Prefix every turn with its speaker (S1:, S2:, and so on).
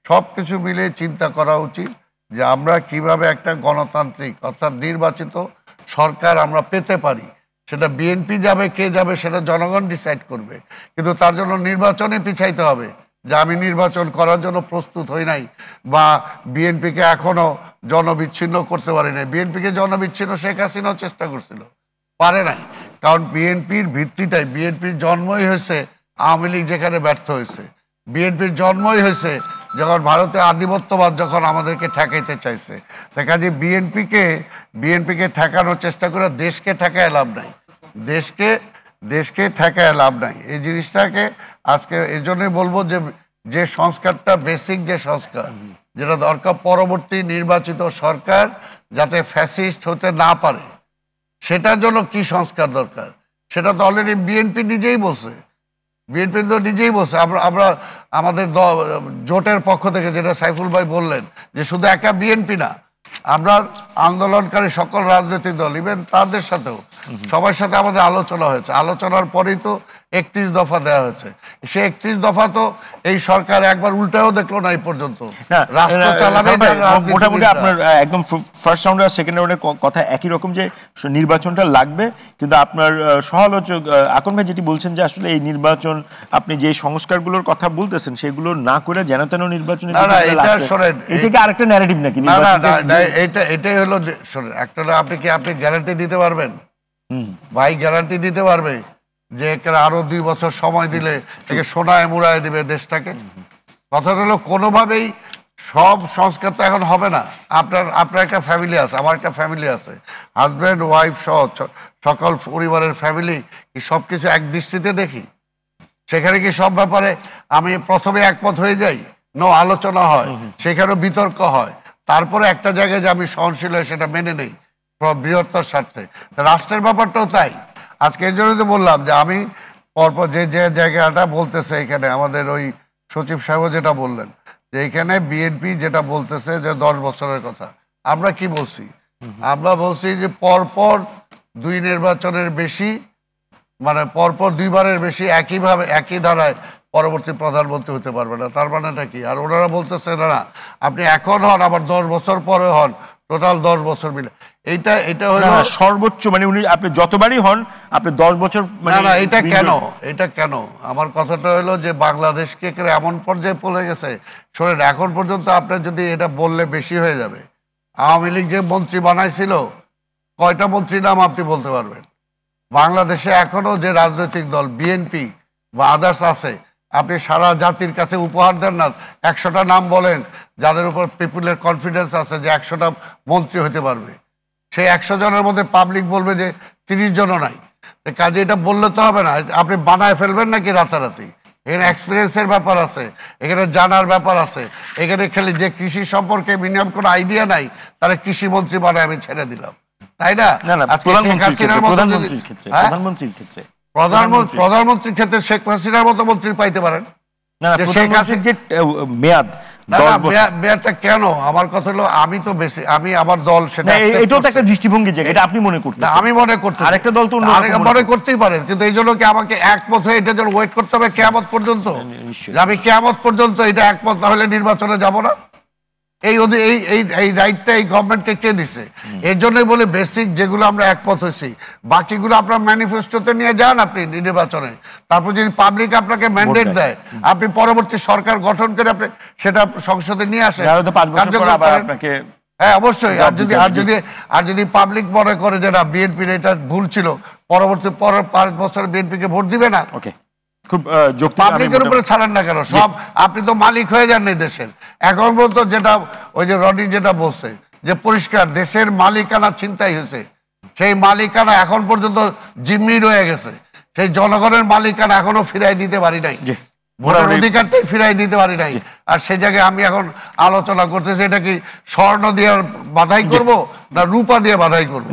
S1: সবকিছু মিলে চিন্তা করা উচিত যে আমরা কিভাবে একটা গণতান্ত্রিক অর্থাৎ নির্বাচিত সরকার আমরা পেতে পারি। সেটা বিএনপি যাবে কে যাবে সেটা জনগণ ডিসাইড করবে, কিন্তু তার জন্য নির্বাচনে পিছাইতে হবে। যে আমি নির্বাচন করার জন্য প্রস্তুত হই নাই বা বিএনপিকে এখনো জনবিচ্ছিন্ন করতে পারি নাই। বিএনপিকে জনবিচ্ছিন্ন শেখ হাসিনাও চেষ্টা করছিল, পারে নাই। কারণ বিএনপির ভিত্তিটাই, বিএনপির জন্মই হয়েছে আওয়ামী লীগ যেখানে ব্যর্থ হয়েছে, বিএনপির জন্মই হয়েছে যখন ভারতে আধিপত্যবাদ যখন আমাদেরকে ঠেকাইতে চাইছে। তাই কাজে বিএনপিকে ঠেকানোর চেষ্টা করে দেশকে ঠেকায় লাভ নাই, দেশকে ঠেকায় লাভ নাই। এই জিনিসটাকে আজকে এই জন্যই বলবো যে সংস্কারটা বেসিক, যে সংস্কার যেটা দরকার, পরবর্তী নির্বাচিত সরকার যাতে ফ্যাসিস্ট হতে না পারে সেটার জন্য কি সংস্কার দরকার সেটা তো অলরেডি বিএনপি নিজেই বলছে। বিএনপি তো নিজেই বলছে। আমরা আমাদের জোটের পক্ষ থেকে যেটা সাইফুল ভাই বললেন যে শুধু একা বিএনপি না, আমরা আন্দোলনকারী সকল রাজনৈতিক দল ইভেন তাদের সাথেও সবার সাথে আমাদের আলোচনা হয়েছে। আলোচনার পরেই তো 31 দফা দেওয়া হয়েছে। সে 31 দফা তো এই সরকার একবার উল্টাও দেখলো না এই পর্যন্ত। রাষ্ট্র চালাবে
S2: মোটামুটি আপনার একদম ফার্স্ট রাউন্ড আর সেকেন্ড রাউন্ডের কথা একই রকম, যে নির্বাচনটা লাগবে, কিন্তু আপনার সমালোচক আকন ভাই যেটি বলছেন যে আসলে এই নির্বাচন আপনি যে সংস্কারগুলোর কথা বলতেছেন সেগুলো না করে যেন তেন নির্বাচন, এটা কি আরেকটা ন্যারেটিভ নাকি?
S1: এটাই হলো, শোনেন, একটা আপনি গ্যারান্টি দিতে পারবেন? ভাই গ্যারান্টি দিতে পারবে যে আরো 2 বছর সময় দিলে থেকে সোনায় মুড়ায় দিবে দেশটাকে? কথাটা হলো কোনোভাবেই সব সংস্কার তো এখন হবে না। আপনার একটা ফ্যামিলি আছে, আমার একটা ফ্যামিলি আছে, হাজব্যান্ড ওয়াইফ সহ সকল পরিবারের ফ্যামিলি কি সবকিছু এক দৃষ্টিতে দেখি? সেখানে কি সব ব্যাপারে আমি প্রথমে একমত হয়ে যাই? আলোচনা হয়, সেখানেও বিতর্ক হয়, তারপরে একটা জায়গায় যে আমি সহনশীল হয়ে সেটা মেনে নেই বৃহত্তর স্বার্থে। রাষ্ট্রের ব্যাপারটাও তাই। আজকে এই জন্য তো বললাম যে আমি পরপর যে জায়গাটা বলতেছে এখানে আমাদের ওই সচিব সাহেব যেটা বললেন যে এখানে বিএনপি যেটা বলতেছে যে 10 বছরের কথা, আমরা কি বলছি? আমরা বলছি যে পরপর 2 নির্বাচনের বেশি, মানে পরপর 2 বারের বেশি একইভাবে একই ধারায় পরবর্তী প্রধানমন্ত্রী হতে পারবে না। তার মানেটা কি? আর ওনারা বলতেছে না আপনি এখন হন আবার 10 বছর পরে হন, টোটাল 10 বছর মিলে। এটা হলো
S2: সর্বোচ্চ, মানে উনি আপনি যতবারই হন আপনি 10 বছর,
S1: না এটা কেন আমার কথাটা হলো যে বাংলাদেশকে এমন পর্যায়ে পড়ে গেছে। শোনেন, এখন পর্যন্ত আপনি যদি এটা বললে বেশি হয়ে যাবে। আওয়ামী লীগ যে মন্ত্রী বানাইছিল, কয়টা মন্ত্রী নাম আপনি বলতে পারবেন? বাংলাদেশে এখনো যে রাজনৈতিক দল বিএনপি বা আদার্স আছে, আপনি সারা জাতির কাছে উপহার দেন না, 100টা নাম বলেন যাদের উপর পিপুলের কনফিডেন্স আছে যে 100টা মন্ত্রী হতে পারবে। সেই 100 জনের মধ্যে পাবলিক বলবে যে 30 জনও নাই। কাজে এটা বললে তো হবে না, আপনি বানায় ফেলবেন নাকি রাতারাতি? এখানে এক্সপিরিয়েন্সের ব্যাপার আছে, এখানে জানার ব্যাপার আছে। এখানে খেলে যে কৃষি সম্পর্কে মিনিমাম কোনো আইডিয়া নাই তারা কৃষি মন্ত্রী বানায় আমি ছেড়ে দিলাম, তাই না? প্রধানমন্ত্রীর ক্ষেত্রে শেখ হাসিনার মতো মন্ত্রী পাইতে পারেন। মেয়াদটা কেন? আমার কথা হলো আমি আমার দল সেটা
S2: এটাও তো একটা দৃষ্টিভঙ্গি, যেটা আপনি মনে করতেন।
S1: আমি মনে করতে
S2: আরেকটা দল তো
S1: মনে করতেই পারে, কিন্তু এই জন্য কি আমাকে একমত হয়ে এটার জন্য ওয়েট করতে হবে কিয়ামত পর্যন্ত? আমি কিয়ামত পর্যন্ত এটা একমত না হলে নির্বাচনে যাব না? এই রাইটটা এই গভর্নমেন্টকে কে দিছে? এর জন্যই বলে বেসিক যেগুলো আমরা একমত হয়েছি, বাকিগুলো আপনার ম্যানিফেস্টোতে নিয়ে যান আপনি নির্বাচনে। তারপর যদি পাবলিক আপনাকে ম্যান্ডেট দেয়, আপনি পরবর্তী সরকার গঠন করে আপনি সেটা সংসদে নিয়ে আসেন। হ্যাঁ, অবশ্যই। আর যদি পাবলিক মনে করে যে না বিএনপির এটা ভুল ছিল, পরবর্তী 5 বছর বিএনপিকে ভোট দিবে না। পাবলিকের উপরে ছাড়েন না কেন? সব আপনি তো মালিক হয়ে যান এই দেশের। এখন পর্যন্ত যেটা ওই যে রনি যেটা বলছে যে পরিষ্কার দেশের মালিকানা ছিনতাই হয়েছে, সেই মালিকানা এখন পর্যন্ত জিম্মি রয়ে গেছে। সেই জনগণের মালিকানা এখনো ফিরাই দিতে পারি নাই, ভোটার অধিকারটাই ফিরাই দিতে পারি নাই। আর সেই জায়গায় আমি এখন আলোচনা করতেছি এটা কি স্বর্ণ দিয়ে বাধাই করবো না রূপা দিয়ে বাধাই করবো।